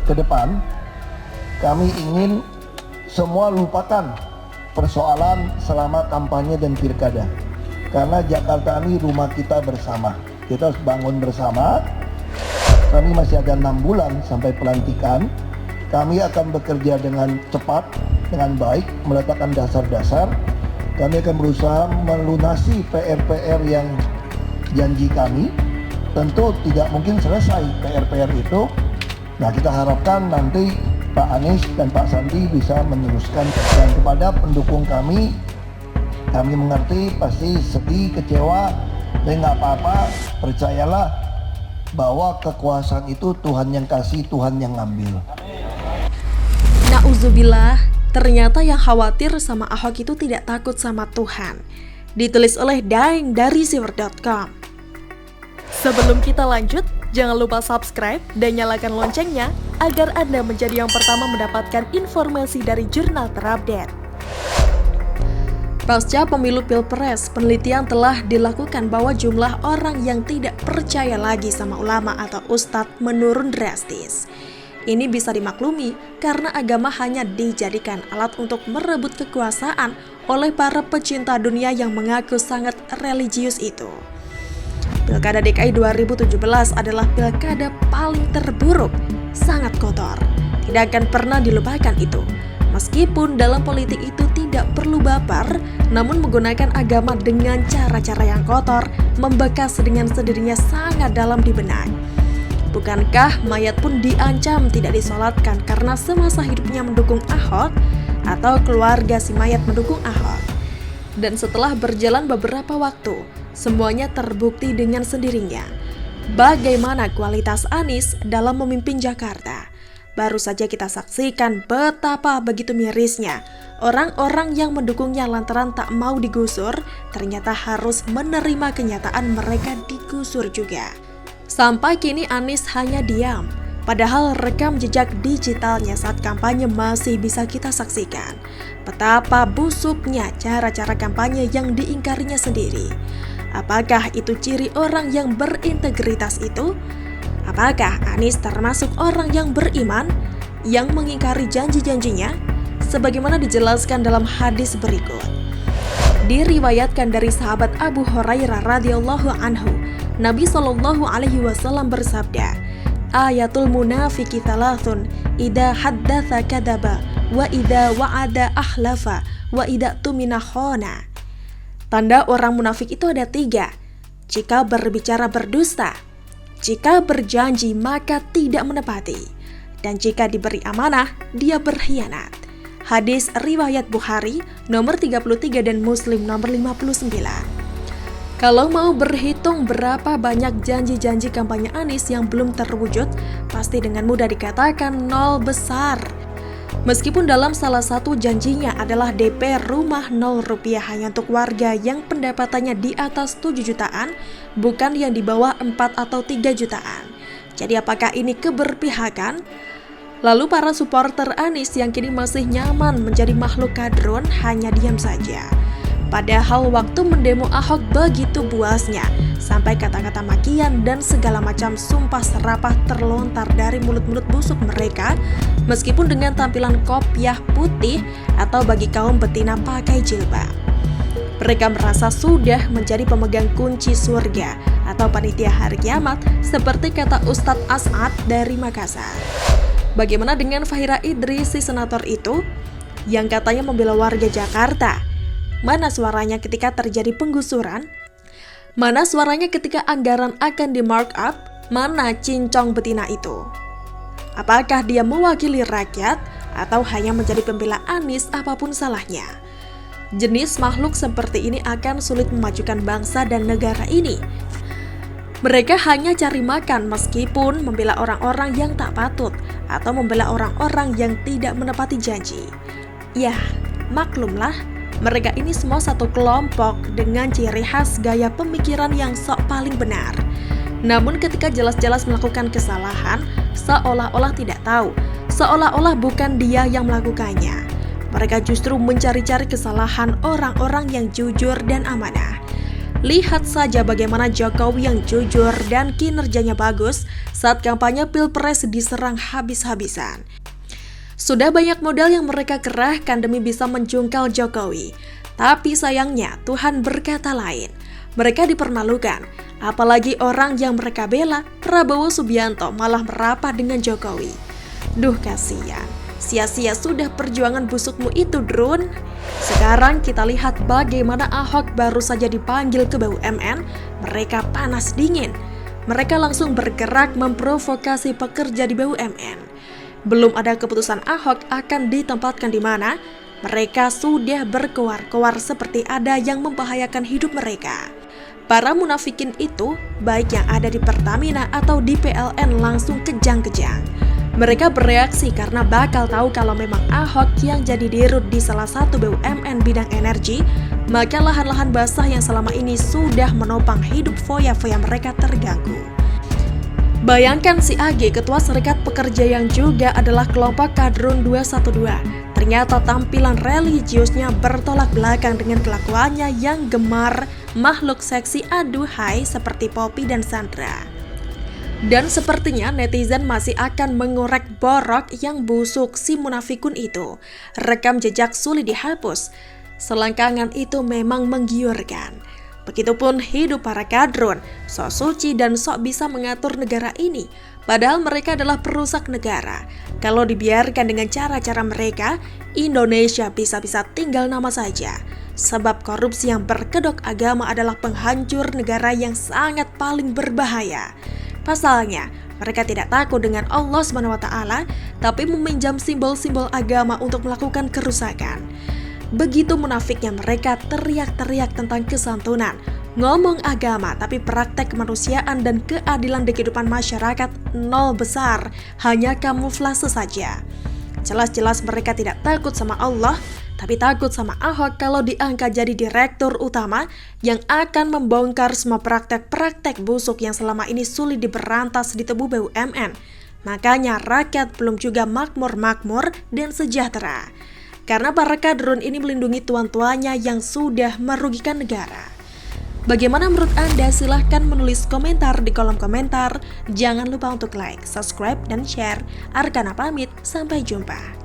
ke depan, kami ingin semua lupakan persoalan selama kampanye dan pilkada. Karena Jakarta ini rumah kita bersama. Kita harus bangun bersama. Kami masih ada 6 bulan sampai pelantikan. Kami akan bekerja dengan cepat, dengan baik, meletakkan dasar-dasar. Kami akan berusaha melunasi PR-PR yang janji kami. Tentu tidak mungkin selesai PR-PR itu. Nah, kita harapkan nanti Pak Anies dan Pak Sandi bisa meneruskan. Dan kepada pendukung kami mengerti, pasti sedih, kecewa, tapi nggak apa-apa, percayalah bahwa kekuasaan itu Tuhan yang kasih, Tuhan yang ngambil. Nauzubillah, ternyata yang khawatir sama Ahok itu tidak takut sama Tuhan. Ditulis oleh Daeng dari Siwer.com. Sebelum kita lanjut, jangan lupa subscribe dan nyalakan loncengnya agar Anda menjadi yang pertama mendapatkan informasi dari jurnal terupdate. Pasca pemilu Pilpres, penelitian telah dilakukan bahwa jumlah orang yang tidak percaya lagi sama ulama atau ustadz menurun drastis. Ini bisa dimaklumi karena agama hanya dijadikan alat untuk merebut kekuasaan oleh para pecinta dunia yang mengaku sangat religius itu. Pilkada DKI 2017 adalah pilkada paling terburuk, sangat kotor. Tidak akan pernah dilupakan itu. Meskipun dalam politik itu tidak perlu baper, namun menggunakan agama dengan cara-cara yang kotor, membekas dengan sendirinya sangat dalam di benak. Bukankah mayat pun diancam tidak disolatkan karena semasa hidupnya mendukung Ahok, atau keluarga si mayat mendukung Ahok? Dan setelah berjalan beberapa waktu, semuanya terbukti dengan sendirinya. Bagaimana kualitas Anies dalam memimpin Jakarta? Baru saja kita saksikan betapa begitu mirisnya orang-orang yang mendukungnya lantaran tak mau digusur, ternyata harus menerima kenyataan mereka digusur juga. Sampai kini Anies hanya diam, padahal rekam jejak digitalnya saat kampanye masih bisa kita saksikan. Betapa busuknya cara-cara kampanye yang diingkarinya sendiri. Apakah itu ciri orang yang berintegritas itu? Apakah Anies termasuk orang yang beriman, yang mengingkari janji-janjinya? Sebagaimana dijelaskan dalam hadis berikut. Diriwayatkan dari sahabat Abu Hurairah radhiyallahu anhu, Nabi SAW bersabda, "Ayatul munafiqi thalathun, idza haddatsa kadzaba, wa idza wa'ada ahlafa, wa idza tumina khana." Tanda orang munafik itu ada 3. Jika berbicara berdusta, jika berjanji maka tidak menepati, dan jika diberi amanah, dia berkhianat. Hadis riwayat Bukhari nomor 33 dan Muslim nomor 59. Kalau mau berhitung berapa banyak janji-janji kampanye Anies yang belum terwujud, pasti dengan mudah dikatakan 0 besar. Meskipun dalam salah satu janjinya adalah DP rumah 0 rupiah hanya untuk warga yang pendapatannya di atas 7 jutaan, bukan yang di bawah 4 atau 3 jutaan. Jadi apakah ini keberpihakan? Lalu para supporter Anies yang kini masih nyaman menjadi makhluk kadrun hanya diam saja. Padahal waktu mendemo Ahok begitu buasnya, sampai kata-kata makian dan segala macam sumpah serapah terlontar dari mulut-mulut busuk mereka, meskipun dengan tampilan kopiah putih atau bagi kaum betina pakai jilbab. Mereka merasa sudah menjadi pemegang kunci surga atau panitia hari kiamat, seperti kata Ustadz As'ad dari Makassar. Bagaimana dengan Fahira Idris, si senator itu, yang katanya membela warga Jakarta? Mana suaranya ketika terjadi penggusuran? Mana suaranya ketika anggaran akan di-markup? Mana cincong betina itu? Apakah dia mewakili rakyat atau hanya menjadi pembela Anies apapun salahnya? Jenis makhluk seperti ini akan sulit memajukan bangsa dan negara ini. Mereka hanya cari makan meskipun membela orang-orang yang tak patut atau membela orang-orang yang tidak menepati janji. Ya, maklumlah. Mereka ini semua satu kelompok dengan ciri khas gaya pemikiran yang sok paling benar. Namun ketika jelas-jelas melakukan kesalahan, seolah-olah tidak tahu, seolah-olah bukan dia yang melakukannya. Mereka justru mencari-cari kesalahan orang-orang yang jujur dan amanah. Lihat saja bagaimana Jokowi yang jujur dan kinerjanya bagus saat kampanye Pilpres diserang habis-habisan. Sudah banyak modal yang mereka kerahkan demi bisa menjungkal Jokowi. Tapi sayangnya Tuhan berkata lain. Mereka dipermalukan, apalagi orang yang mereka bela, Prabowo Subianto, malah merapat dengan Jokowi. Duh kasihan, sia-sia sudah perjuangan busukmu itu, Drun. Sekarang kita lihat bagaimana Ahok baru saja dipanggil ke BUMN, mereka panas dingin. Mereka langsung bergerak memprovokasi pekerja di BUMN. Belum ada keputusan Ahok akan ditempatkan di mana, mereka sudah berkoar-koar seperti ada yang membahayakan hidup mereka. Para munafikin itu, baik yang ada di Pertamina atau di PLN, langsung kejang-kejang. Mereka bereaksi karena bakal tahu kalau memang Ahok yang jadi dirut di salah satu BUMN bidang energi, maka lahan-lahan basah yang selama ini sudah menopang hidup foya-foya mereka terganggu. Bayangkan si AG, ketua Serikat Pekerja yang juga adalah kelompok Kadrun 212, ternyata tampilan religiusnya bertolak belakang dengan kelakuannya yang gemar makhluk seksi aduhai seperti Poppy dan Sandra. Dan sepertinya netizen masih akan mengorek borok yang busuk si munafikun itu. Rekam jejak sulit dihapus. Selangkangan itu memang menggiurkan. Begitupun hidup para kadrun, sok suci dan sok bisa mengatur negara ini. Padahal mereka adalah perusak negara. Kalau dibiarkan dengan cara-cara mereka, Indonesia bisa-bisa tinggal nama saja. Sebab korupsi yang berkedok agama adalah penghancur negara yang sangat paling berbahaya. Pasalnya, mereka tidak takut dengan Allah SWT, tapi meminjam simbol-simbol agama untuk melakukan kerusakan. Begitu munafiknya mereka teriak-teriak tentang kesantunan, ngomong agama tapi praktek kemanusiaan dan keadilan di kehidupan masyarakat nol besar, hanya kamuflase saja. Jelas-jelas mereka tidak takut sama Allah, tapi takut sama Ahok kalau diangkat jadi direktur utama yang akan membongkar semua praktek-praktek busuk yang selama ini sulit diberantas di tubuh BUMN. Makanya rakyat belum juga makmur-makmur dan sejahtera. Karena para kadrun ini melindungi tuan-tuannya yang sudah merugikan negara. Bagaimana menurut Anda? Silahkan menulis komentar di kolom komentar. Jangan lupa untuk like, subscribe, dan share. Arkana pamit, sampai jumpa.